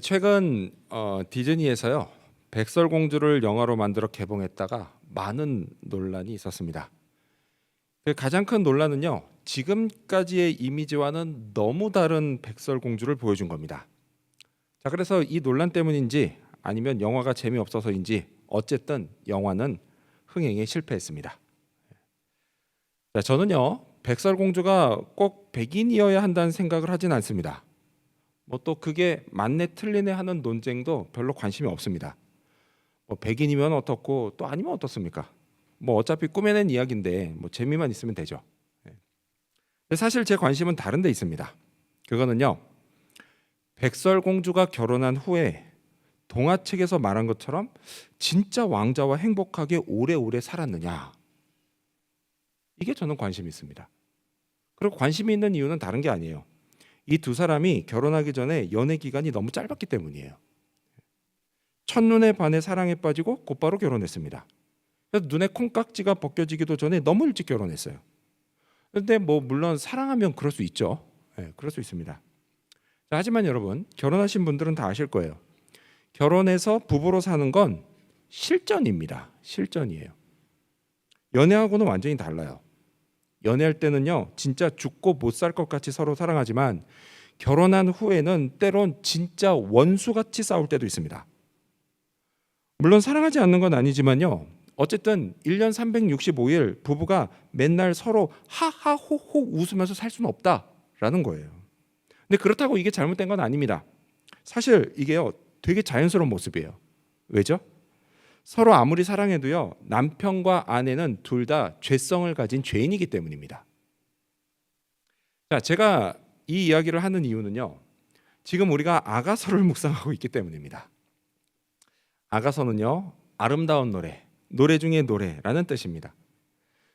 최근 디즈니에서요 백설공주를 영화로 만들어 개봉했다가 많은 논란이 있었습니다. 가장 큰 논란은요 지금까지의 이미지와는 너무 다른 백설공주를 보여준 겁니다. 자, 그래서 이 논란 때문인지 아니면 영화가 재미없어서인지 어쨌든 영화는 흥행에 실패했습니다. 자, 저는요 백설공주가 꼭 백인이어야 한다는 생각을 하진 않습니다. 뭐 또 그게 맞네 틀리네 하는 논쟁도 별로 관심이 없습니다. 뭐 백인이면 어떻고 또 아니면 어떻습니까? 뭐 어차피 꾸며낸 이야기인데 뭐 재미만 있으면 되죠. 근데 사실 제 관심은 다른 데 있습니다. 그거는요 백설공주가 결혼한 후에 동화책에서 말한 것처럼 진짜 왕자와 행복하게 오래오래 살았느냐, 이게 저는 관심이 있습니다. 그리고 관심이 있는 이유는 다른 게 아니에요. 이 두 사람이 결혼하기 전에 연애 기간이 너무 짧았기 때문이에요. 첫눈에 반해 사랑에 빠지고 곧바로 결혼했습니다. 그래서 눈에 콩깍지가 벗겨지기도 전에 너무 일찍 결혼했어요. 그런데 뭐 물론 사랑하면 그럴 수 있죠. 네, 그럴 수 있습니다. 자, 하지만 여러분, 결혼하신 분들은 다 아실 거예요. 결혼해서 부부로 사는 건 실전입니다. 실전이에요. 연애하고는 완전히 달라요. 연애할 때는요 진짜 죽고 못 살 것 같이 서로 사랑하지만 결혼한 후에는 때론 진짜 원수같이 싸울 때도 있습니다. 물론 사랑하지 않는 건 아니지만요 어쨌든 1년 365일 부부가 맨날 서로 하하호호 웃으면서 살 수는 없다라는 거예요. 근데 그렇다고 이게 잘못된 건 아닙니다. 사실 이게요 되게 자연스러운 모습이에요. 왜죠? 서로 아무리 사랑해도요 남편과 아내는 둘 다 죄성을 가진 죄인이기 때문입니다. 자, 제가 이 이야기를 하는 이유는요 지금 우리가 아가서를 묵상하고 있기 때문입니다. 아가서는요 아름다운 노래, 노래 중에 노래라는 뜻입니다.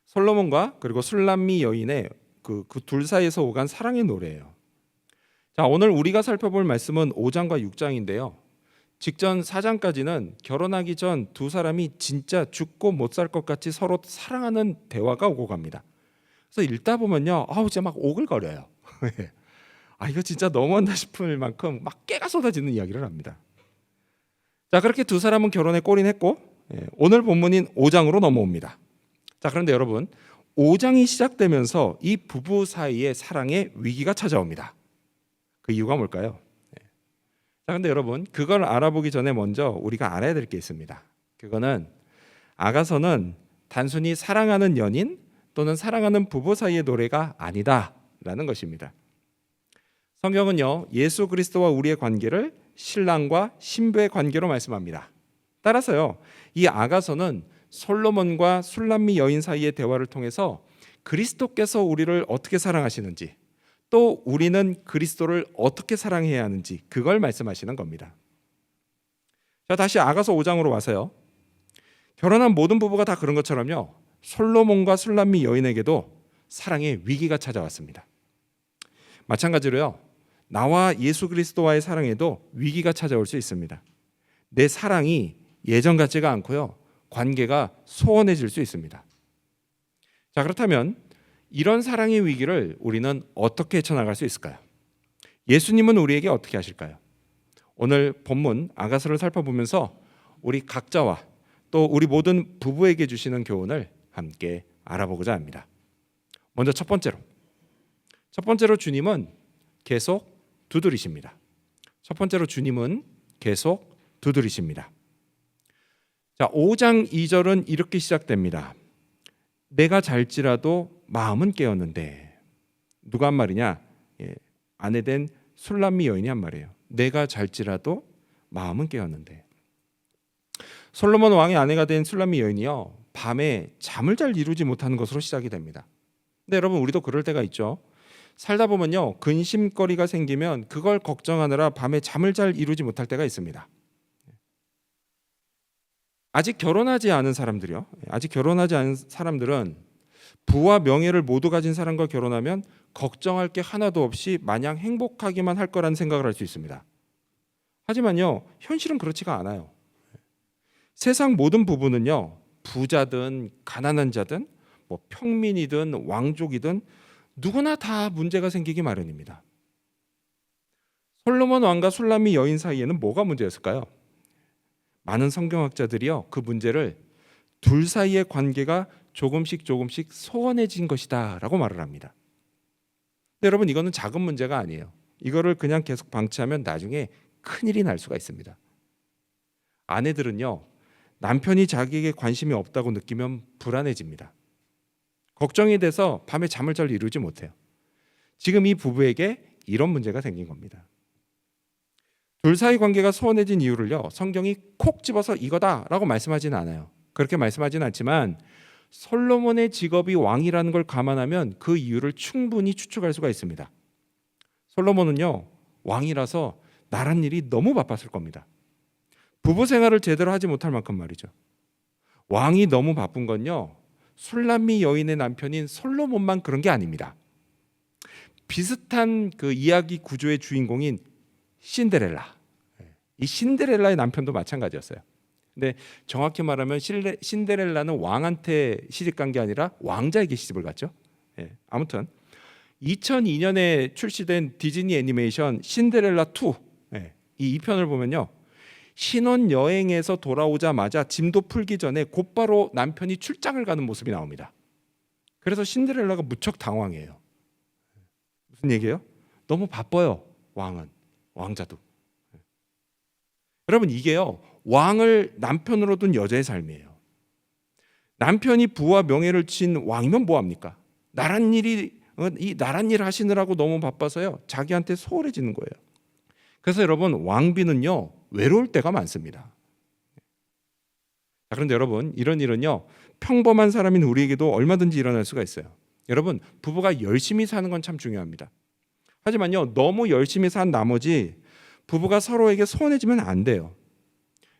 솔로몬과 그리고 술람미 여인의 그 둘 사이에서 오간 사랑의 노래예요. 자, 오늘 우리가 살펴볼 말씀은 5장과 6장인데요 직전 4장까지는 결혼하기 전 두 사람이 진짜 죽고 못 살 것 같이 서로 사랑하는 대화가 오고 갑니다. 그래서 읽다 보면요 진짜 막 오글거려요. 이거 진짜 너무한다 싶을 만큼 막 깨가 쏟아지는 이야기를 합니다. 자, 그렇게 두 사람은 결혼에 골인했고 오늘 본문인 5장으로 넘어옵니다. 자, 그런데 여러분 5장이 시작되면서 이 부부 사이의 사랑의 위기가 찾아옵니다. 그 이유가 뭘까요? 자, 근데 여러분 그걸 알아보기 전에 먼저 우리가 알아야 될 게 있습니다. 그거는 아가서는 단순히 사랑하는 연인 또는 사랑하는 부부 사이의 노래가 아니다라는 것입니다. 성경은요 예수 그리스도와 우리의 관계를 신랑과 신부의 관계로 말씀합니다. 따라서요 이 아가서는 솔로몬과 술람미 여인 사이의 대화를 통해서 그리스도께서 우리를 어떻게 사랑하시는지, 또 우리는 그리스도를 어떻게 사랑해야 하는지 그걸 말씀하시는 겁니다. 자, 다시 아가서 5장으로 와서요 결혼한 모든 부부가 다 그런 것처럼요 솔로몬과 술람미 여인에게도 사랑의 위기가 찾아왔습니다. 마찬가지로요 나와 예수 그리스도와의 사랑에도 위기가 찾아올 수 있습니다. 내 사랑이 예전 같지가 않고요 관계가 소원해질 수 있습니다. 자, 그렇다면 이런 사랑의 위기를 우리는 어떻게 헤쳐나갈 수 있을까요? 예수님은 우리에게 어떻게 하실까요? 오늘 본문 아가서를 살펴보면서 우리 각자와 또 우리 모든 부부에게 주시는 교훈을 함께 알아보고자 합니다. 먼저 첫 번째로 주님은 계속 두드리십니다. 첫 번째로 주님은 계속 두드리십니다. 자, 5장 2절은 이렇게 시작됩니다. 내가 잘지라도 마음은 깨었는데. 누가 한 말이냐? 아내 된 술람미 여인이 한 말이에요. 내가 잘지라도 마음은 깨었는데. 솔로몬 왕의 아내가 된 술람미 여인이요 밤에 잠을 잘 이루지 못하는 것으로 시작이 됩니다. 근데 여러분 우리도 그럴 때가 있죠. 살다 보면요 근심거리가 생기면 그걸 걱정하느라 밤에 잠을 잘 이루지 못할 때가 있습니다. 아직 결혼하지 않은 사람들은 부와 명예를 모두 가진 사람과 결혼하면 걱정할 게 하나도 없이 마냥 행복하기만 할 거라는 생각을 할 수 있습니다. 하지만요 현실은 그렇지가 않아요. 세상 모든 부부는요 부자든 가난한 자든 뭐 평민이든 왕족이든 누구나 다 문제가 생기기 마련입니다. 솔로몬 왕과 술람미 여인 사이에는 뭐가 문제였을까요? 많은 성경학자들이요, 그 문제를 둘 사이의 관계가 조금씩 소원해진 것이다라고 말을 합니다. 근데 여러분, 이거는 작은 문제가 아니에요. 이거를 그냥 계속 방치하면 나중에 큰일이 날 수가 있습니다. 아내들은요, 남편이 자기에게 관심이 없다고 느끼면 불안해집니다. 걱정이 돼서 밤에 잠을 잘 이루지 못해요. 지금 이 부부에게 이런 문제가 생긴 겁니다. 둘 사이 관계가 소원해진 이유를요, 성경이 콕 집어서 이거다라고 말씀하지는 않아요. 그렇게 말씀하지는 않지만 솔로몬의 직업이 왕이라는 걸 감안하면 그 이유를 충분히 추측할 수가 있습니다. 솔로몬은요, 왕이라서 나란 일이 너무 바빴을 겁니다. 부부 생활을 제대로 하지 못할 만큼 말이죠. 왕이 너무 바쁜 건요, 술람미 여인의 남편인 솔로몬만 그런 게 아닙니다. 비슷한 그 이야기 구조의 주인공인 신데렐라, 이 신데렐라의 남편도 마찬가지였어요. 근데 정확히 말하면 신데렐라는 왕한테 시집간 게 아니라 왕자에게 시집을 갔죠. 아무튼 2002년에 출시된 디즈니 애니메이션 신데렐라 2, 이 2편을 보면요, 신혼 여행에서 돌아오자마자 짐도 풀기 전에 곧바로 남편이 출장을 가는 모습이 나옵니다. 그래서 신데렐라가 무척 당황해요. 무슨 얘기예요? 너무 바빠요, 왕자도. 여러분, 이게요, 왕을 남편으로 둔 여자의 삶이에요. 남편이 부와 명예를 친 왕이면 뭐합니까? 나란 일을 하시느라고 너무 바빠서요, 자기한테 소홀해지는 거예요. 그래서 여러분, 왕비는요, 외로울 때가 많습니다. 자, 그런데 여러분, 이런 일은요, 평범한 사람인 우리에게도 얼마든지 일어날 수가 있어요. 여러분, 부부가 열심히 사는 건 참 중요합니다. 하지만요, 너무 열심히 산 나머지 부부가 서로에게 소원해지면 안 돼요.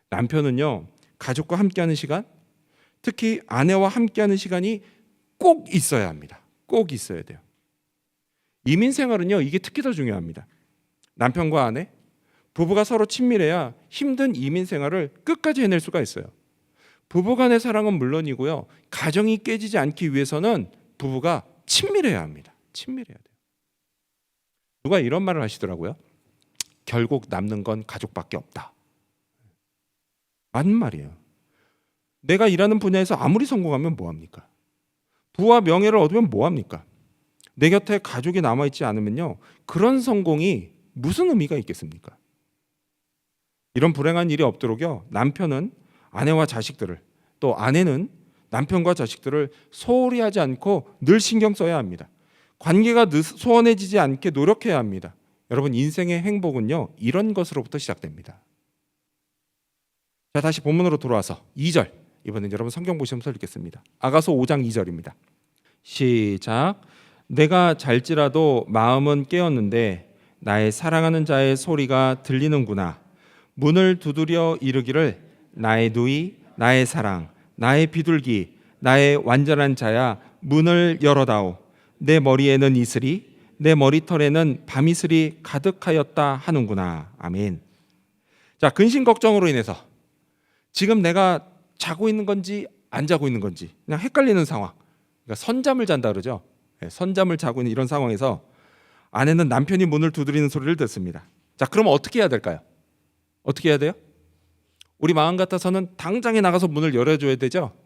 남편은요, 가족과 함께하는 시간, 특히 아내와 함께하는 시간이 꼭 있어야 합니다. 꼭 있어야 돼요. 이민 생활은요, 이게 특히 더 중요합니다. 남편과 아내, 부부가 서로 친밀해야 힘든 이민 생활을 끝까지 해낼 수가 있어요. 부부 간의 사랑은 물론이고요, 가정이 깨지지 않기 위해서는 부부가 친밀해야 합니다. 친밀해야 돼요. 누가 이런 말을 하시더라고요. 결국 남는 건 가족밖에 없다. 맞는 말이에요. 내가 일하는 분야에서 아무리 성공하면 뭐합니까? 부와 명예를 얻으면 뭐합니까? 내 곁에 가족이 남아있지 않으면요, 그런 성공이 무슨 의미가 있겠습니까? 이런 불행한 일이 없도록요, 남편은 아내와 자식들을, 또 아내는 남편과 자식들을 소홀히 하지 않고 늘 신경 써야 합니다. 관계가 소원해지지 않게 노력해야 합니다. 여러분, 인생의 행복은요, 이런 것으로부터 시작됩니다. 자, 다시 본문으로 돌아와서 2절, 이번엔 여러분 성경 보시면서 읽겠습니다. 아가서 5장 2절입니다. 시작. 내가 잘지라도 마음은 깨었는데 나의 사랑하는 자의 소리가 들리는구나. 문을 두드려 이르기를 나의 누이, 나의 사랑, 나의 비둘기, 나의 완전한 자야, 문을 열어다오. 내 머리에는 이슬이, 내 머리털에는 밤이슬이 가득하였다 하는구나. 아멘. 자, 근심 걱정으로 인해서 지금 내가 자고 있는 건지 안 자고 있는 건지 그냥 헷갈리는 상황, 그러니까 선잠을 잔다 그러죠. 선잠을 자고 있는 이런 상황에서 아내는 남편이 문을 두드리는 소리를 듣습니다. 자, 그럼 어떻게 해야 될까요? 어떻게 해야 돼요? 우리 마음 같아서는 당장에 나가서 문을 열어줘야 되죠.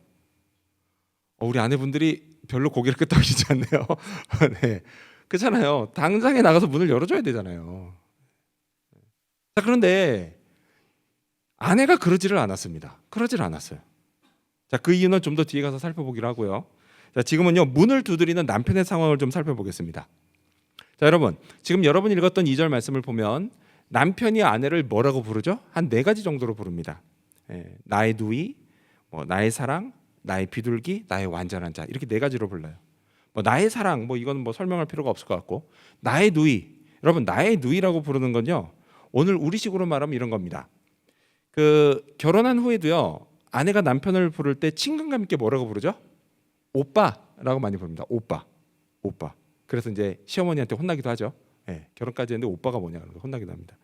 우리 아내분들이 별로 고개를 끄덕이지 않네요. 네, 그렇잖아요. 당장에 나가서 문을 열어줘야 되잖아요. 자, 그런데 아내가 그러지를 않았습니다. 그러지를 않았어요. 자, 그 이유는 좀 더 뒤에 가서 살펴보기로 하고요. 자, 지금은요, 문을 두드리는 남편의 상황을 좀 살펴보겠습니다. 자, 여러분, 지금 여러분이 읽었던 2절 말씀을 보면 남편이 아내를 뭐라고 부르죠? 한 4가지 정도로 부릅니다. 나의 누이, 나의 사랑, 나의 비둘기, 나의 완전한 자, 이렇게 4가지로 불러요. 나의 사랑, 이건 설명할 필요가 없을 것 같고, 나의 누이, 여러분, 나의 누이라고 부르는 건요, 오늘 우리식으로 말하면 이런 겁니다. 그 결혼한 후에도요, 아내가 남편을 부를 때 친근감 있게 뭐라고 부르죠? 오빠라고 많이 부릅니다. 오빠. 그래서 이제 시어머니한테 혼나기도 하죠. 결혼까지 했는데 오빠가 뭐냐 그러면서 혼나기도 합니다.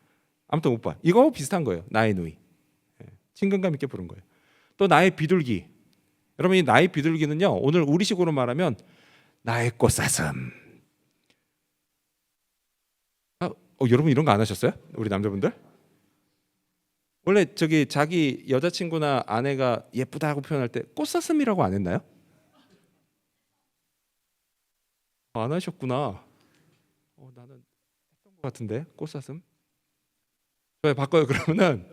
아무튼 오빠, 이거 비슷한 거예요. 나의 누이. 친근감 있게 부른 거예요. 또 나의 비둘기. 여러분, 이 나의 비둘기는요, 오늘 우리식으로 말하면 나의 꽃사슴. 여러분 이런 거 안 하셨어요? 우리 남자분들? 원래 저기 자기 여자친구나 아내가 예쁘다고 표현할 때 꽃사슴이라고 안 했나요? 안 하셨구나. 나는 했던 것 같은데 꽃사슴. 왜 바꿔요? 그러면은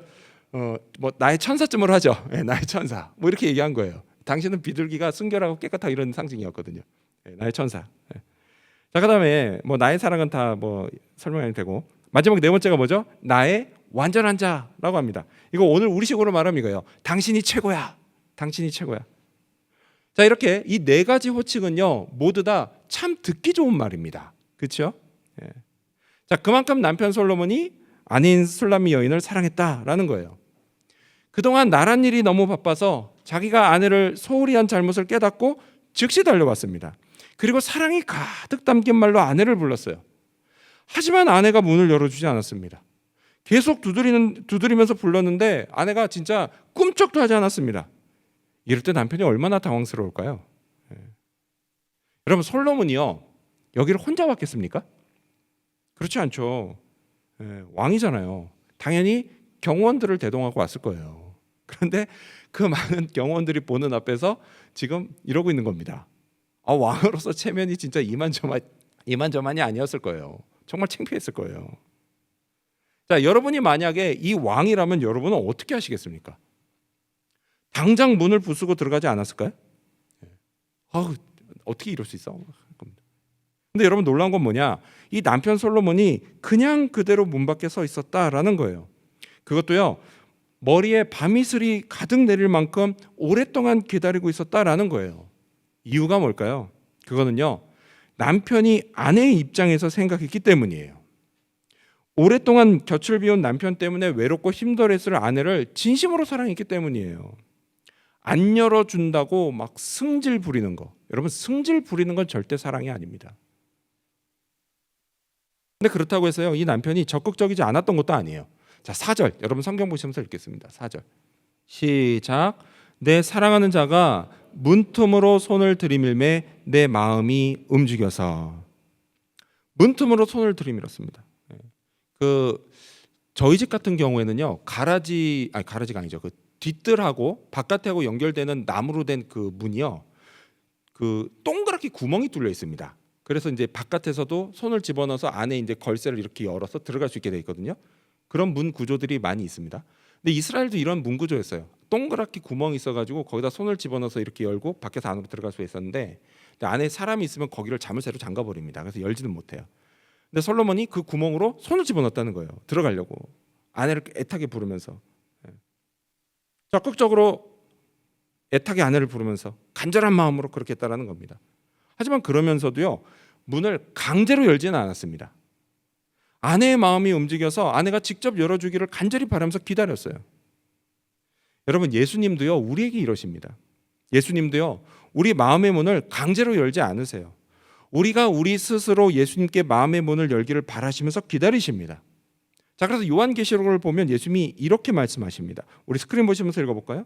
뭐 나의 천사쯤으로 하죠. 네, 나의 천사. 뭐 이렇게 얘기한 거예요. 당신은 비둘기가 순결하고 깨끗하고 이런 상징이었거든요. 네, 나의 천사. 네. 자, 그다음에 뭐 나의 사랑은 다 뭐 설명이 되고 마지막 네 번째가 뭐죠? 나의 완전한 자라고 합니다. 이거 오늘 우리식으로 말하면 이거예요. 당신이 최고야. 당신이 최고야. 자, 이렇게 이 네 가지 호칭은요 모두 다 참 듣기 좋은 말입니다. 그렇죠? 예. 자, 그만큼 남편 솔로몬이 아내인 술람미 여인을 사랑했다라는 거예요. 그동안 나란 일이 너무 바빠서 자기가 아내를 소홀히 한 잘못을 깨닫고 즉시 달려왔습니다. 그리고 사랑이 가득 담긴 말로 아내를 불렀어요. 하지만 아내가 문을 열어주지 않았습니다. 계속 두드리면서 불렀는데 아내가 진짜 꿈쩍도 하지 않았습니다. 이럴 때 남편이 얼마나 당황스러울까요? 여러분, 솔로몬이요 여기를 혼자 왔겠습니까? 그렇지 않죠. 왕이잖아요. 당연히 경호원들을 대동하고 왔을 거예요. 그런데 그 많은 경호원들이 보는 앞에서 지금 이러고 있는 겁니다. 왕으로서 체면이 진짜 이만저만이 아니었을 거예요. 정말 창피했을 거예요. 자, 여러분이 만약에 이 왕이라면 여러분은 어떻게 하시겠습니까? 당장 문을 부수고 들어가지 않았을까요? 어떻게 이럴 수 있어? 근데 여러분 놀라운 건 뭐냐? 이 남편 솔로몬이 그냥 그대로 문 밖에 서 있었다라는 거예요. 그것도요 머리에 밤이슬이 가득 내릴 만큼 오랫동안 기다리고 있었다라는 거예요. 이유가 뭘까요? 그거는요 남편이 아내의 입장에서 생각했기 때문이에요. 오랫동안 곁을 비운 남편 때문에 외롭고 힘들었을 아내를 진심으로 사랑했기 때문이에요. 안 열어준다고 막 승질 부리는 거, 여러분 승질 부리는 건 절대 사랑이 아닙니다. 근데 그렇다고 해서요 이 남편이 적극적이지 않았던 것도 아니에요. 자, 4절 여러분 성경 보시면서 읽겠습니다. 4절 시작. 내 사랑하는 자가 문틈으로 손을 들이밀매 내 마음이 움직여서. 문틈으로 손을 들이밀었습니다. 저희 집 같은 경우에는요 가라지가 아니죠. 그 뒷뜰하고 바깥하고 연결되는 나무로 된 그 문이요 그 동그랗게 구멍이 뚫려 있습니다. 그래서 이제 바깥에서도 손을 집어넣어서 안에 이제 걸쇠를 이렇게 열어서 들어갈 수 있게 돼 있거든요. 그런 문 구조들이 많이 있습니다. 근데 이스라엘도 이런 문 구조였어요. 동그랗게 구멍이 있어가지고 거기다 손을 집어넣어서 이렇게 열고 밖에서 안으로 들어갈 수 있었는데 안에 사람이 있으면 거기를 자물쇠로 잠가 버립니다. 그래서 열지는 못해요. 근데 솔로몬이 그 구멍으로 손을 집어넣었다는 거예요. 들어가려고 아내를 애타게 부르면서 적극적으로 애타게 아내를 부르면서 간절한 마음으로 그렇게 했다라는 겁니다. 하지만 그러면서도요 문을 강제로 열지는 않았습니다. 아내의 마음이 움직여서 아내가 직접 열어주기를 간절히 바라면서 기다렸어요. 여러분 예수님도요 우리에게 이러십니다. 예수님도요 우리 마음의 문을 강제로 열지 않으세요. 우리가 우리 스스로 예수님께 마음의 문을 열기를 바라시면서 기다리십니다. 자, 그래서 요한계시록을 보면 예수님이 이렇게 말씀하십니다. 우리 스크린 보시면서 읽어볼까요?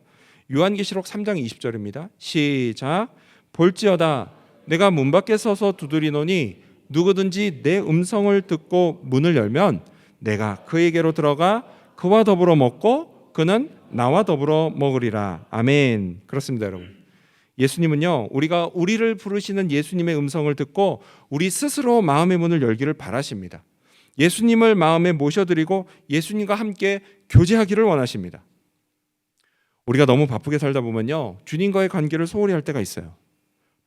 요한계시록 3장 20절입니다. 시작. 볼지어다 내가 문 밖에 서서 두드리노니 누구든지 내 음성을 듣고 문을 열면 내가 그에게로 들어가 그와 더불어 먹고 그는 나와 더불어 먹으리라. 아멘. 그렇습니다, 여러분. 예수님은요 우리가 우리를 부르시는 예수님의 음성을 듣고 우리 스스로 마음의 문을 열기를 바라십니다. 예수님을 마음에 모셔드리고 예수님과 함께 교제하기를 원하십니다. 우리가 너무 바쁘게 살다 보면요 주님과의 관계를 소홀히 할 때가 있어요.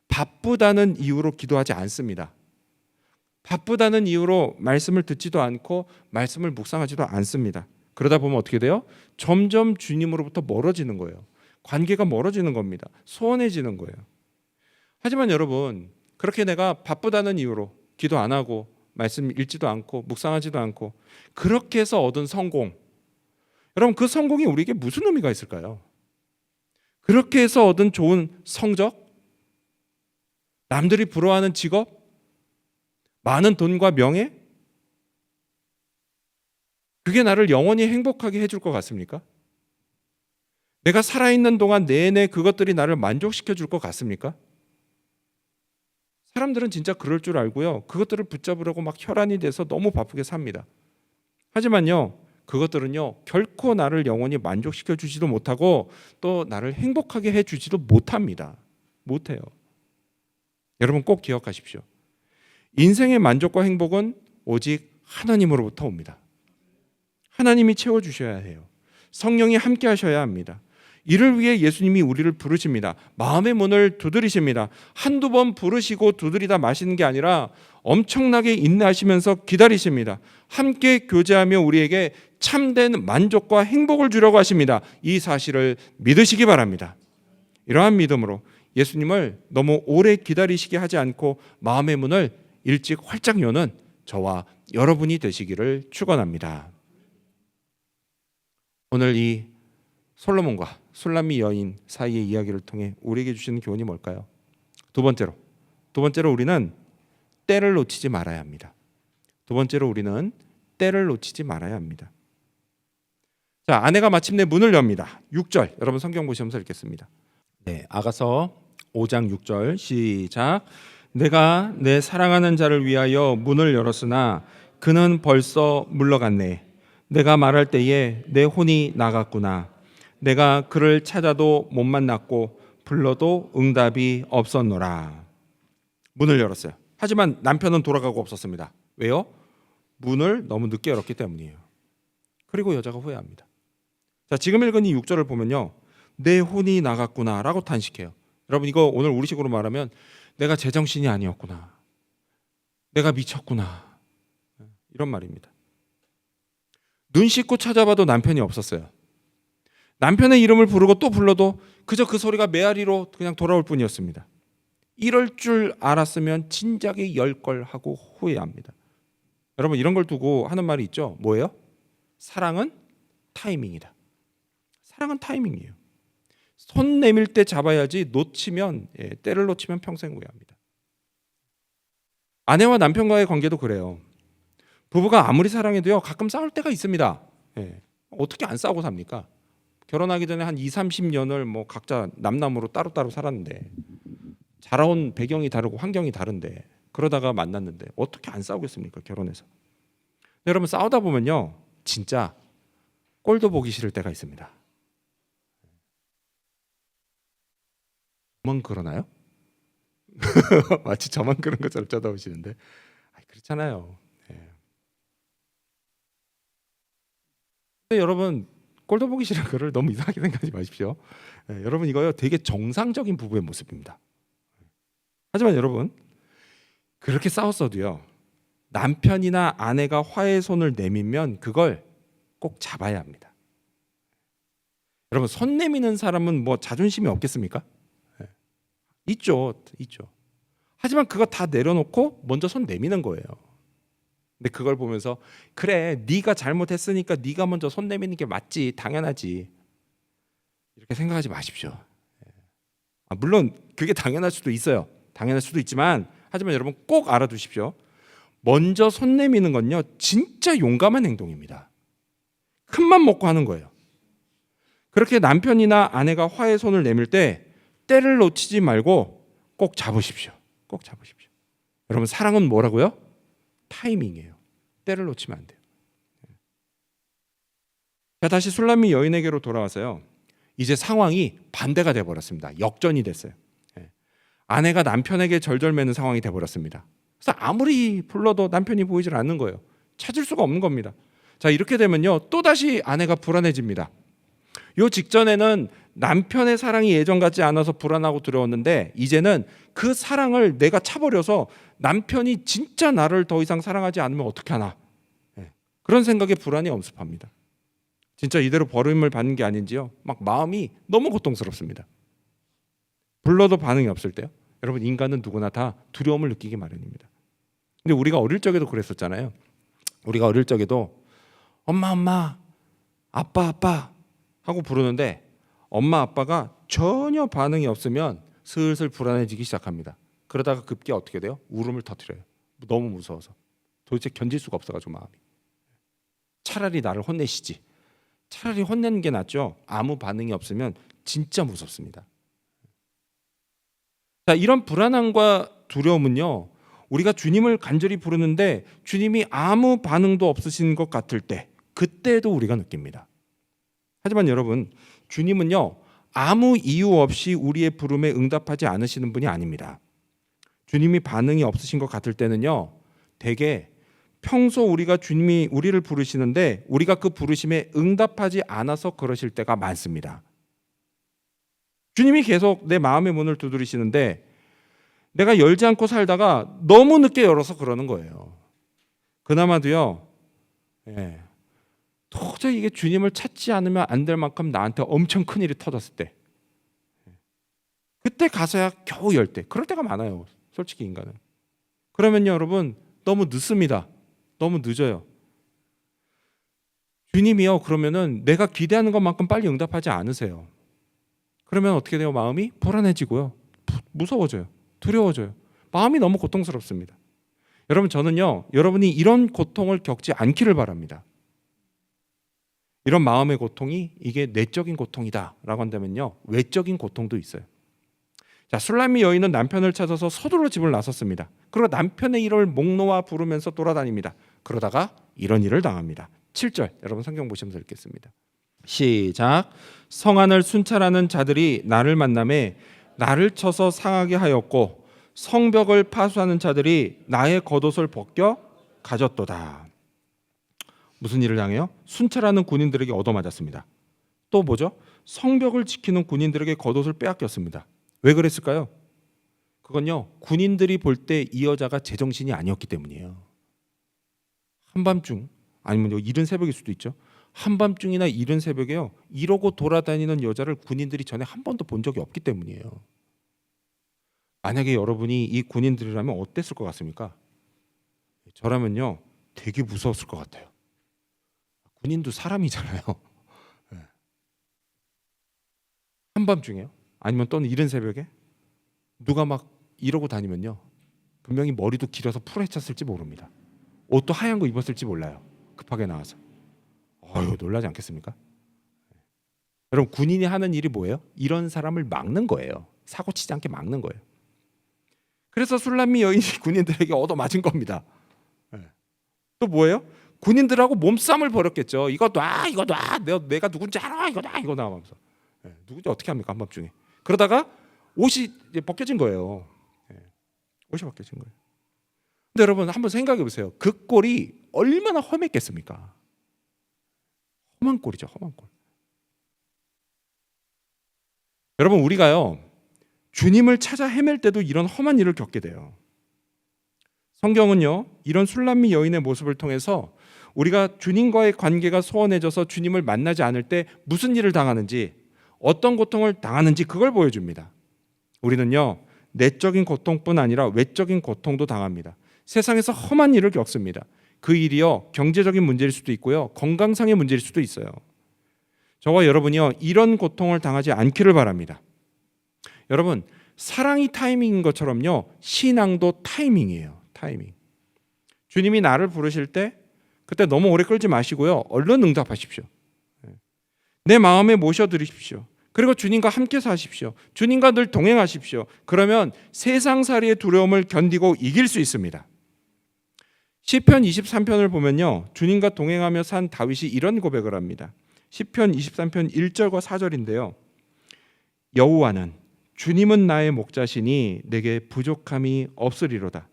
바쁘다는 이유로 기도하지 않습니다. 바쁘다는 이유로 말씀을 듣지도 않고 말씀을 묵상하지도 않습니다. 그러다 보면 어떻게 돼요? 점점 주님으로부터 멀어지는 거예요. 관계가 멀어지는 겁니다. 소원해지는 거예요. 하지만 여러분 그렇게 내가 바쁘다는 이유로 기도 안 하고 말씀 읽지도 않고 묵상하지도 않고 그렇게 해서 얻은 성공, 여러분 그 성공이 우리에게 무슨 의미가 있을까요? 그렇게 해서 얻은 좋은 성적, 남들이 부러워하는 직업, 많은 돈과 명예, 그게 나를 영원히 행복하게 해줄 것 같습니까? 내가 살아있는 동안 내내 그것들이 나를 만족시켜 줄 것 같습니까? 사람들은 진짜 그럴 줄 알고요 그것들을 붙잡으려고 막 혈안이 돼서 너무 바쁘게 삽니다. 하지만요, 그것들은요 결코 나를 영원히 만족시켜 주지도 못하고 또 나를 행복하게 해 주지도 못합니다. 못해요. 여러분 꼭 기억하십시오. 인생의 만족과 행복은 오직 하나님으로부터 옵니다. 하나님이 채워주셔야 해요. 성령이 함께 하셔야 합니다. 이를 위해 예수님이 우리를 부르십니다. 마음의 문을 두드리십니다. 한두 번 부르시고 두드리다 마시는 게 아니라 엄청나게 인내하시면서 기다리십니다. 함께 교제하며 우리에게 참된 만족과 행복을 주려고 하십니다. 이 사실을 믿으시기 바랍니다. 이러한 믿음으로 예수님을 너무 오래 기다리시게 하지 않고 마음의 문을 일찍 활짝 여는 저와 여러분이 되시기를 축원합니다. 오늘 이 솔로몬과 술람미 여인 사이의 이야기를 통해 우리에게 주시는 교훈이 뭘까요? 두 번째로 우리는 때를 놓치지 말아야 합니다. 두 번째로 우리는 때를 놓치지 말아야 합니다. 자, 아내가 마침내 문을 엽니다. 6절 여러분 성경 보시면서 읽겠습니다. 네, 아가서 5장 6절 시작. 내가 내 사랑하는 자를 위하여 문을 열었으나 그는 벌써 물러갔네. 내가 말할 때에 내 혼이 나갔구나. 내가 그를 찾아도 못 만났고 불러도 응답이 없었노라. 문을 열었어요. 하지만 남편은 돌아가고 없었습니다. 왜요? 문을 너무 늦게 열었기 때문이에요. 그리고 여자가 후회합니다. 자, 지금 읽은 이 6절을 보면요, 내 혼이 나갔구나 라고 탄식해요. 여러분 이거 오늘 우리식으로 말하면 내가 제정신이 아니었구나, 내가 미쳤구나, 이런 말입니다. 눈 씻고 찾아봐도 남편이 없었어요. 남편의 이름을 부르고 또 불러도 그저 그 소리가 메아리로 그냥 돌아올 뿐이었습니다. 이럴 줄 알았으면 진작에 열 걸 하고 후회합니다. 여러분 이런 걸 두고 하는 말이 있죠. 뭐예요? 사랑은 타이밍이다. 사랑은 타이밍이에요. 손 내밀 때 잡아야지 놓치면, 때를 놓치면 평생 후회합니다. 아내와 남편과의 관계도 그래요. 부부가 아무리 사랑해도요 가끔 싸울 때가 있습니다. 어떻게 안 싸우고 삽니까? 결혼하기 전에 한 2-30년을 뭐 각자 남남으로 따로따로 살았는데, 자라온 배경이 다르고 환경이 다른데, 그러다가 만났는데 어떻게 안 싸우겠습니까? 결혼해서. 여러분 싸우다 보면요 진짜 꼴도 보기 싫을 때가 있습니다. 저만 그러나요? 마치 저만 그런 것처럼 쳐다보시는데, 그렇잖아요. 근데 여러분 꼴도 보기 싫은 거를 너무 이상하게 생각하지 마십시오. 여러분 이거요 되게 정상적인 부부의 모습입니다. 하지만 여러분 그렇게 싸웠어도요 남편이나 아내가 화해의 손을 내밀면 그걸 꼭 잡아야 합니다. 여러분 손 내미는 사람은 뭐 자존심이 없겠습니까? 있죠. 하지만 그거 다 내려놓고 먼저 손 내미는 거예요. 근데 그걸 보면서 그래 네가 잘못했으니까 네가 먼저 손 내미는 게 맞지, 당연하지, 이렇게 생각하지 마십시오. 물론 그게 당연할 수도 있어요. 당연할 수도 있지만, 하지만 여러분 꼭 알아두십시오. 먼저 손 내미는 건요 진짜 용감한 행동입니다. 큰맘 먹고 하는 거예요. 그렇게 남편이나 아내가 화해 손을 내밀 때 때를 놓치지 말고 꼭 잡으십시오. 꼭 잡으십시오. 여러분 사랑은 뭐라고요? 타이밍이에요. 때를 놓치면 안 돼요. 자, 다시 술람미 여인에게로 돌아와서요. 이제 상황이 반대가 돼버렸습니다. 역전이 됐어요. 아내가 남편에게 절절매는 상황이 돼버렸습니다. 그래서 아무리 불러도 남편이 보이질 않는 거예요. 찾을 수가 없는 겁니다. 자, 이렇게 되면요 또다시 아내가 불안해집니다. 요 직전에는 남편의 사랑이 예전 같지 않아서 불안하고 두려웠는데, 이제는 그 사랑을 내가 차버려서 남편이 진짜 나를 더 이상 사랑하지 않으면 어떻게 하나, 그런 생각에 불안이 엄습합니다. 진짜 이대로 버림을 받는 게 아닌지요 막 마음이 너무 고통스럽습니다. 불러도 반응이 없을 때요, 여러분 인간은 누구나 다 두려움을 느끼기 마련입니다. 근데 우리가 어릴 적에도 그랬었잖아요. 우리가 어릴 적에도 엄마, 아빠 하고 부르는데 엄마 아빠가 전혀 반응이 없으면 슬슬 불안해지기 시작합니다. 그러다가 급기 어떻게 돼요? 울음을 터뜨려요. 너무 무서워서 도대체 견딜 수가 없어가지고 마음이. 차라리 나를 혼내시지. 차라리 혼내는 게 낫죠. 아무 반응이 없으면 진짜 무섭습니다. 자, 이런 불안함과 두려움은요 우리가 주님을 간절히 부르는데 주님이 아무 반응도 없으신 것 같을 때, 그때도 우리가 느낍니다. 하지만 여러분, 주님은요, 아무 이유 없이 우리의 부름에 응답하지 않으시는 분이 아닙니다. 주님이 반응이 없으신 것 같을 때는요, 대개 평소 우리가 주님이 우리를 부르시는데 우리가 그 부르심에 응답하지 않아서 그러실 때가 많습니다. 주님이 계속 내 마음의 문을 두드리시는데 내가 열지 않고 살다가 너무 늦게 열어서 그러는 거예요. 그나마도요, 도저히 이게 주님을 찾지 않으면 안 될 만큼 나한테 엄청 큰 일이 터졌을 때, 그때 가서야 겨우 열 때, 그럴 때가 많아요. 솔직히 인간은. 그러면요, 여러분, 너무 늦습니다. 너무 늦어요. 주님이요, 그러면은 내가 기대하는 것만큼 빨리 응답하지 않으세요. 그러면 어떻게 돼요? 마음이 불안해지고요, 무서워져요, 두려워져요. 마음이 너무 고통스럽습니다. 여러분, 저는요, 여러분이 이런 고통을 겪지 않기를 바랍니다. 이런 마음의 고통이 이게 내적인 고통이다라고 한다면요, 외적인 고통도 있어요. 자, 술람미 여인은 남편을 찾아서 서둘러 집을 나섰습니다. 그리고 남편의 일을 목 놓아 부르면서 돌아다닙니다. 그러다가 이런 일을 당합니다. 7절 여러분 성경 보시면서 읽겠습니다. 시작. 성안을 순찰하는 자들이 나를 만나매 나를 쳐서 상하게 하였고 성벽을 파수하는 자들이 나의 겉옷을 벗겨 가졌도다. 무슨 일을 당해요? 순찰하는 군인들에게 얻어맞았습니다. 또 뭐죠? 성벽을 지키는 군인들에게 겉옷을 빼앗겼습니다. 왜 그랬을까요? 그건요, 군인들이 볼 때 이 여자가 제정신이 아니었기 때문이에요. 한밤중, 아니면 이른 새벽일 수도 있죠. 한밤중이나 이른 새벽에요, 이러고 돌아다니는 여자를 군인들이 전에 한 번도 본 적이 없기 때문이에요. 만약에 여러분이 이 군인들이라면 어땠을 것 같습니까? 저라면요, 되게 무서웠을 것 같아요. 군인도 사람이잖아요. 한밤중에요? 아니면 또는 이른 새벽에 누가 막 이러고 다니면요, 분명히 머리도 길어서 풀헤쳤을지 모릅니다. 옷도 하얀 거 입었을지 몰라요. 급하게 나와서. 놀라지 않겠습니까? 여러분, 군인이 하는 일이 뭐예요? 이런 사람을 막는 거예요. 사고 치지 않게 막는 거예요. 그래서 술람미 여인이 군인들에게 얻어맞은 겁니다. 또 뭐예요? 군인들하고 몸싸움을 벌였겠죠. 이거 놔, 이거 놔, 내가 누군지 알아, 이거 놔, 이거 놔 하면서. 누군지 어떻게 합니까, 한밤중에. 그러다가 옷이 벗겨진 거예요. 옷이 벗겨진 거예요. 근데 여러분, 한번 생각해 보세요. 그 꼴이 얼마나 험했겠습니까? 험한 꼴이죠, 험한 꼴. 여러분, 우리가요, 주님을 찾아 헤맬 때도 이런 험한 일을 겪게 돼요. 성경은요, 이런 술람미 여인의 모습을 통해서 우리가 주님과의 관계가 소원해져서 주님을 만나지 않을 때 무슨 일을 당하는지, 어떤 고통을 당하는지 그걸 보여줍니다. 우리는요, 내적인 고통뿐 아니라 외적인 고통도 당합니다. 세상에서 험한 일을 겪습니다. 그 일이요, 경제적인 문제일 수도 있고요, 건강상의 문제일 수도 있어요. 저와 여러분이요, 이런 고통을 당하지 않기를 바랍니다. 여러분, 사랑이 타이밍인 것처럼요, 신앙도 타이밍이에요. 타이밍. 주님이 나를 부르실 때 그때 너무 오래 끌지 마시고요, 얼른 응답하십시오. 내 마음에 모셔드리십시오. 그리고 주님과 함께 사십시오. 주님과 늘 동행하십시오. 그러면 세상살이의 두려움을 견디고 이길 수 있습니다. 시편 23편을 보면요, 주님과 동행하며 산 다윗이 이런 고백을 합니다. 시편 23편 1절과 4절인데요. 여호와는 주님은 나의 목자시니 내게 부족함이 없으리로다.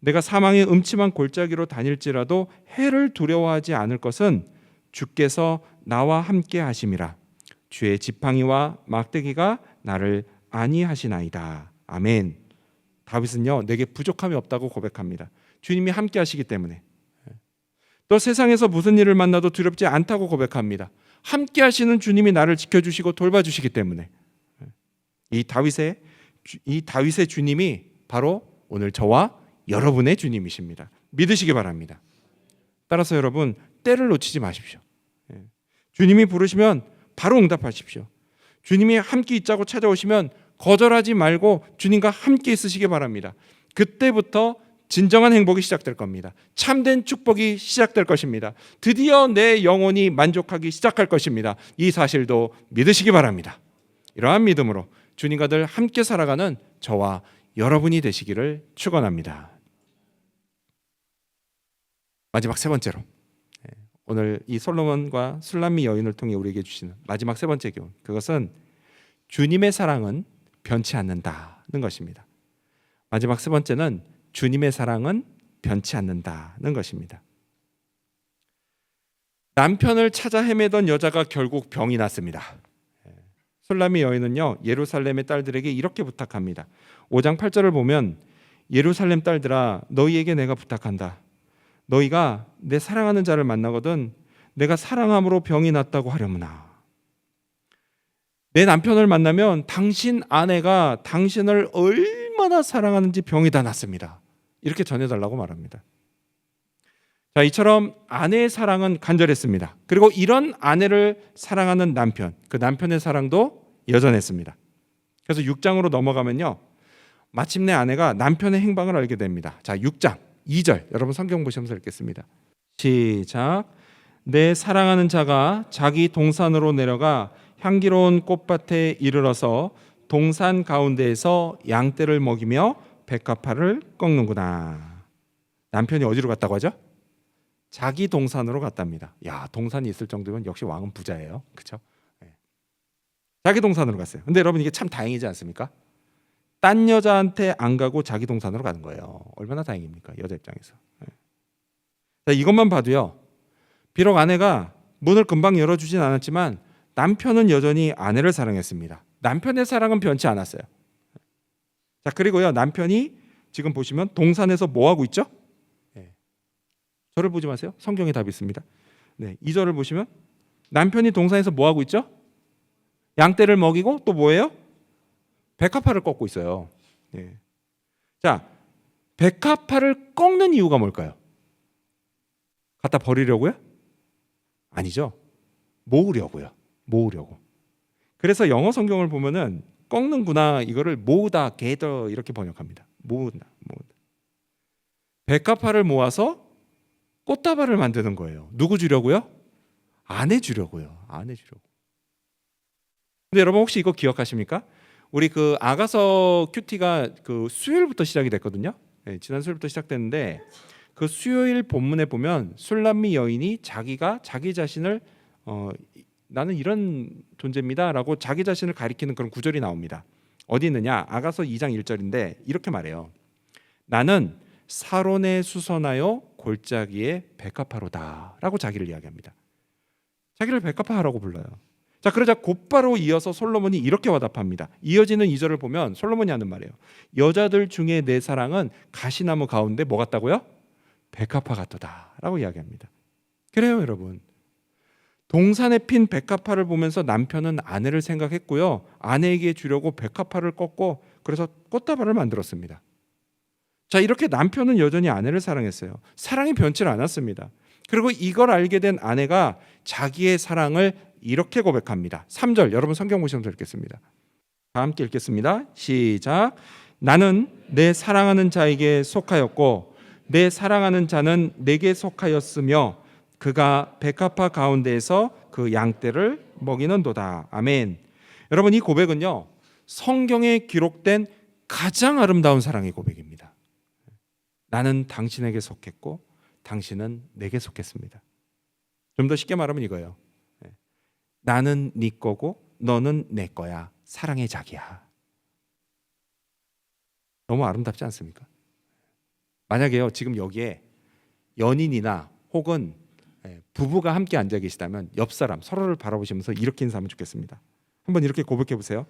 내가 사망의 음침한 골짜기로 다닐지라도 해를 두려워하지 않을 것은 주께서 나와 함께 하심이라. 주의 지팡이와 막대기가 나를 안위하시나이다. 아멘. 다윗은요, 내게 부족함이 없다고 고백합니다. 주님이 함께 하시기 때문에. 또 세상에서 무슨 일을 만나도 두렵지 않다고 고백합니다. 함께 하시는 주님이 나를 지켜주시고 돌봐주시기 때문에. 이 다윗의 주님이 바로 오늘 저와 여러분의 주님이십니다. 믿으시기 바랍니다. 따라서 여러분, 때를 놓치지 마십시오. 주님이 부르시면 바로 응답하십시오. 주님이 함께 있자고 찾아오시면 거절하지 말고 주님과 함께 있으시기 바랍니다. 그때부터 진정한 행복이 시작될 겁니다. 참된 축복이 시작될 것입니다. 드디어 내 영혼이 만족하기 시작할 것입니다. 이 사실도 믿으시기 바랍니다. 이러한 믿음으로 주님과 늘 함께 살아가는 저와 여러분이 되시기를 축원합니다. 마지막 세 번째로, 오늘 이 솔로몬과 술람미 여인을 통해 우리에게 주시는 마지막 세 번째 교훈, 그것은 주님의 사랑은 변치 않는다는 것입니다. 마지막 세 번째는 주님의 사랑은 변치 않는다는 것입니다. 남편을 찾아 헤매던 여자가 결국 병이 났습니다. 술람미 여인은요, 예루살렘의 딸들에게 이렇게 부탁합니다. 5장 8절을 보면, 예루살렘 딸들아, 너희에게 내가 부탁한다. 너희가 내 사랑하는 자를 만나거든 내가 사랑함으로 병이 났다고 하려무나. 내 남편을 만나면 당신 아내가 당신을 얼마나 사랑하는지 병이 다 났습니다. 이렇게 전해달라고 말합니다. 자, 이처럼 아내의 사랑은 간절했습니다. 그리고 이런 아내를 사랑하는 남편, 그 남편의 사랑도 여전했습니다. 그래서 6장으로 넘어가면요, 마침내 아내가 남편의 행방을 알게 됩니다. 자, 6장 2절, 여러분 성경 보시면서 읽겠습니다. 시작. 내 사랑하는 자가 자기 동산으로 내려가 향기로운 꽃밭에 이르러서 동산 가운데에서 양떼를 먹이며 백합화를 꺾는구나. 남편이 어디로 갔다고 하죠? 자기 동산으로 갔답니다. 야, 동산이 있을 정도면 역시 왕은 부자예요. 그렇죠? 네. 자기 동산으로 갔어요. 근데 여러분, 이게 참 다행이지 않습니까? 딴 여자한테 안 가고 자기 동산으로 가는 거예요. 얼마나 다행입니까? 여자 입장에서. 네. 자, 이것만 봐도요, 비록 아내가 문을 금방 열어주진 않았지만 남편은 여전히 아내를 사랑했습니다. 남편의 사랑은 변치 않았어요. 자, 그리고요, 남편이 지금 보시면 동산에서 뭐 하고 있죠? 네. 저를 보지 마세요. 성경에 답이 있습니다. 네, 2절을 보시면 남편이 동산에서 뭐 하고 있죠? 양떼를 먹이고 또 뭐예요? 백합화를 꺾고 있어요. 네. 자, 백합화를 꺾는 이유가 뭘까요? 갖다 버리려고요? 아니죠. 모으려고요. 모으려고. 그래서 영어 성경을 보면은 꺾는구나, 이거를 모으다, gather 이렇게 번역합니다. 모으다. 백합화를 모아서 꽃다발을 만드는 거예요. 누구 주려고요? 아내 주려고요. 아내 주려고. 근데 여러분, 혹시 이거 기억하십니까? 우리 그 아가서 큐티가 그 수요일부터 시작이 됐거든요. 네, 지난 수요일부터 시작됐는데, 그 수요일 본문에 보면 술람미 여인이 자기가 자기 자신을 나는 이런 존재입니다라고 자기 자신을 가리키는 그런 구절이 나옵니다. 어디 있느냐? 아가서 2장 1절인데 이렇게 말해요. 나는 사론에 수선하여 골짜기에 백합화로다라고 자기를 이야기합니다. 자기를 백합화라고 불러요. 자, 그러자 곧바로 이어서 솔로몬이 이렇게 화답합니다. 이어지는 2절을 보면 솔로몬이 하는 말이에요. 여자들 중에 내 사랑은 가시나무 가운데 뭐 같다고요? 백합화 같도다라고 이야기합니다. 그래요, 여러분. 동산에 핀 백합화를 보면서 남편은 아내를 생각했고요, 아내에게 주려고 백합화를 꺾고 그래서 꽃다발을 만들었습니다. 자, 이렇게 남편은 여전히 아내를 사랑했어요. 사랑이 변치 않았습니다. 그리고 이걸 알게 된 아내가 자기의 사랑을 이렇게 고백합니다. 3절, 여러분 성경 보시면서 읽겠습니다. 다 함께 읽겠습니다. 시작. 나는 내 사랑하는 자에게 속하였고 내 사랑하는 자는 내게 속하였으며 그가 백합화 가운데에서 그 양떼를 먹이는도다. 아멘. 여러분, 이 고백은요, 성경에 기록된 가장 아름다운 사랑의 고백입니다. 나는 당신에게 속했고 당신은 내게 속했습니다. 좀 더 쉽게 말하면 이거예요. 나는 네 거고 너는 내 거야. 사랑의 자기야. 너무 아름답지 않습니까? 만약에요, 지금 여기에 연인이나 혹은 부부가 함께 앉아 계시다면 옆 사람 서로를 바라보시면서 이렇게 인사하면 좋겠습니다. 한번 이렇게 고백해 보세요.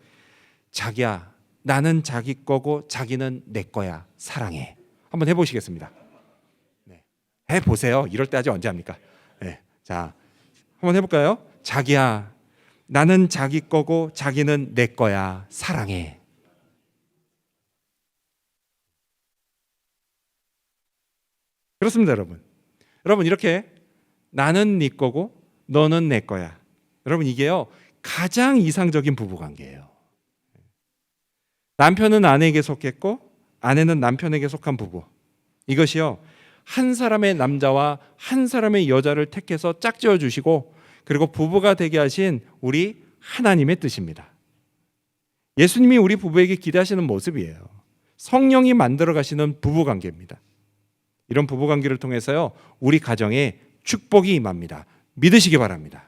자기야, 나는 자기 거고 자기는 내 거야. 사랑해. 한번 해보시겠습니다. 네. 해보세요. 이럴 때까지 언제 합니까? 네. 자, 한번 해볼까요? 자기야, 나는 자기 거고 자기는 내 거야. 사랑해. 그렇습니다, 여러분. 여러분, 이렇게 나는 네 거고 너는 내 거야. 여러분, 이게요, 가장 이상적인 부부관계예요. 남편은 아내에게 속했고 아내는 남편에게 속한 부부. 이것이요, 한 사람의 남자와 한 사람의 여자를 택해서 짝지어 주시고 그리고 부부가 되게 하신 우리 하나님의 뜻입니다. 예수님이 우리 부부에게 기대하시는 모습이에요. 성령이 만들어 가시는 부부관계입니다. 이런 부부관계를 통해서요, 우리 가정에 축복이 임합니다. 믿으시기 바랍니다.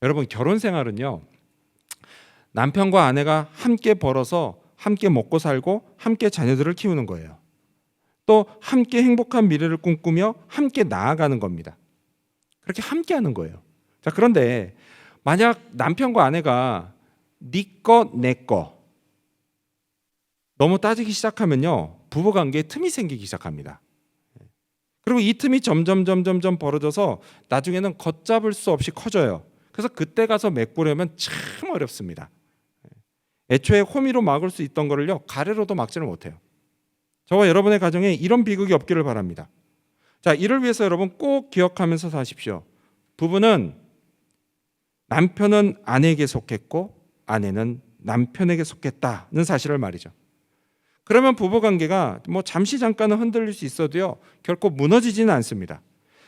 여러분, 결혼 생활은요, 남편과 아내가 함께 벌어서 함께 먹고 살고 함께 자녀들을 키우는 거예요. 또 함께 행복한 미래를 꿈꾸며 함께 나아가는 겁니다. 그렇게 함께 하는 거예요. 자, 그런데 만약 남편과 아내가 네 거, 내 거 너무 따지기 시작하면요, 부부관계에 틈이 생기기 시작합니다. 그리고 이 틈이 점점 벌어져서 나중에는 걷잡을 수 없이 커져요. 그래서 그때 가서 메꾸려면 참 어렵습니다. 애초에 호미로 막을 수 있던 거를요, 가래로도 막지를 못해요. 저와 여러분의 가정에 이런 비극이 없기를 바랍니다. 자, 이를 위해서 여러분 꼭 기억하면서 사십시오. 부부는 남편은 아내에게 속했고 아내는 남편에게 속했다는 사실을 말이죠. 그러면 부부관계가 잠시 잠깐은 흔들릴 수 있어도요, 결코 무너지지는 않습니다.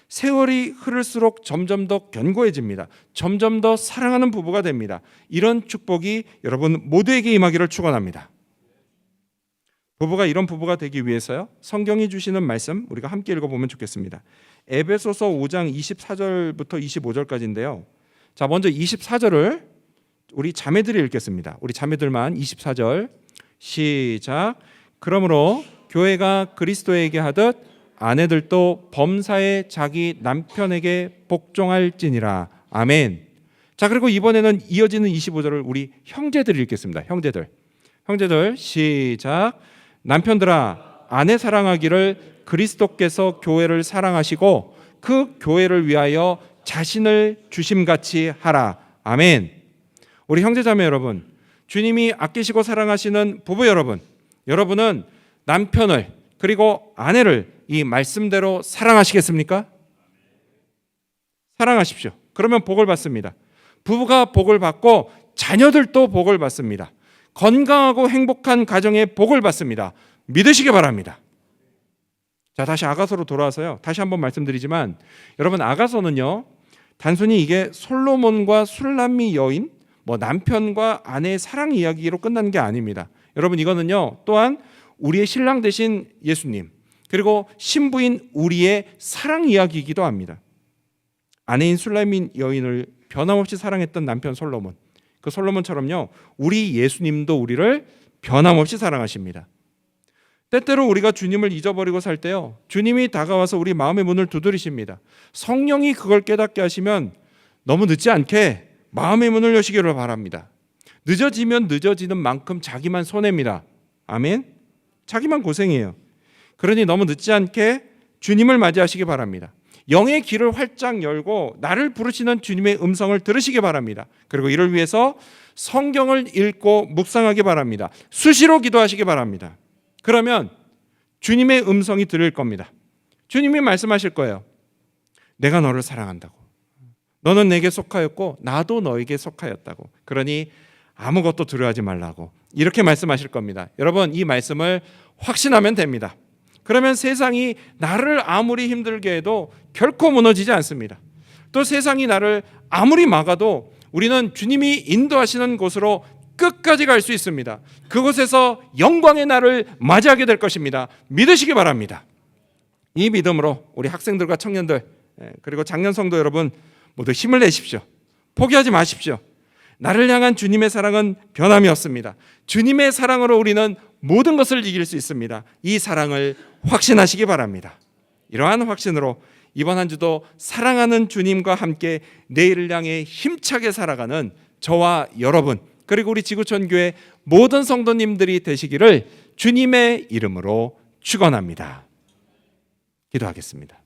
세월이 흐를수록 점점 더 견고해집니다. 점점 더 사랑하는 부부가 됩니다. 이런 축복이 여러분 모두에게 임하기를 축원합니다. 부부가 이런 부부가 되기 위해서요, 성경이 주시는 말씀 우리가 함께 읽어보면 좋겠습니다. 에베소서 5장 24절부터 25절까지인데요. 자, 먼저 24절을 우리 자매들이 읽겠습니다. 우리 자매들만 24절 시작. 그러므로 교회가 그리스도에게 하듯 아내들도 범사에 자기 남편에게 복종할지니라. 아멘. 자, 그리고 이번에는 이어지는 25절을 우리 형제들이 읽겠습니다. 형제들 시작. 남편들아, 아내 사랑하기를 그리스도께서 교회를 사랑하시고 그 교회를 위하여 자신을 주심같이 하라. 아멘. 우리 형제자매 여러분, 주님이 아끼시고 사랑하시는 부부 여러분, 여러분은 남편을 그리고 아내를 이 말씀대로 사랑하시겠습니까? 사랑하십시오. 그러면 복을 받습니다. 부부가 복을 받고 자녀들도 복을 받습니다. 건강하고 행복한 가정에 복을 받습니다. 믿으시기 바랍니다. 자, 다시 아가서로 돌아와서요, 다시 한번 말씀드리지만 여러분, 아가서는요, 단순히 이게 솔로몬과 술람미 여인, 남편과 아내의 사랑 이야기로 끝나는 게 아닙니다. 여러분, 이거는요, 또한 우리의 신랑 되신 예수님, 그리고 신부인 우리의 사랑 이야기이기도 합니다. 아내인 술람미 여인을 변함없이 사랑했던 남편 솔로몬, 그 솔로몬처럼요, 우리 예수님도 우리를 변함없이 사랑하십니다. 때때로 우리가 주님을 잊어버리고 살 때요, 주님이 다가와서 우리 마음의 문을 두드리십니다. 성령이 그걸 깨닫게 하시면 너무 늦지 않게 마음의 문을 여시기를 바랍니다. 늦어지면 늦어지는 만큼 자기만 손해입니다. 아멘. 자기만 고생이에요. 그러니 너무 늦지 않게 주님을 맞이하시기 바랍니다. 영의 길을 활짝 열고 나를 부르시는 주님의 음성을 들으시기 바랍니다. 그리고 이를 위해서 성경을 읽고 묵상하기 바랍니다. 수시로 기도하시기 바랍니다. 그러면 주님의 음성이 들릴 겁니다. 주님이 말씀하실 거예요. 내가 너를 사랑한다고. 너는 내게 속하였고 나도 너에게 속하였다고. 그러니 아무것도 두려워하지 말라고. 이렇게 말씀하실 겁니다. 여러분, 이 말씀을 확신하면 됩니다. 그러면 세상이 나를 아무리 힘들게 해도 결코 무너지지 않습니다. 또 세상이 나를 아무리 막아도 우리는 주님이 인도하시는 곳으로 끝까지 갈 수 있습니다. 그곳에서 영광의 날을 맞이하게 될 것입니다. 믿으시기 바랍니다. 이 믿음으로 우리 학생들과 청년들, 그리고 장년 성도 여러분 모두 힘을 내십시오. 포기하지 마십시오. 나를 향한 주님의 사랑은 변함이 없습니다. 주님의 사랑으로 우리는 모든 것을 이길 수 있습니다. 이 사랑을 확신하시기 바랍니다. 이러한 확신으로 이번 한 주도 사랑하는 주님과 함께 내일을 향해 힘차게 살아가는 저와 여러분, 그리고 우리 지구촌 교회 모든 성도님들이 되시기를 주님의 이름으로 축원합니다. 기도하겠습니다.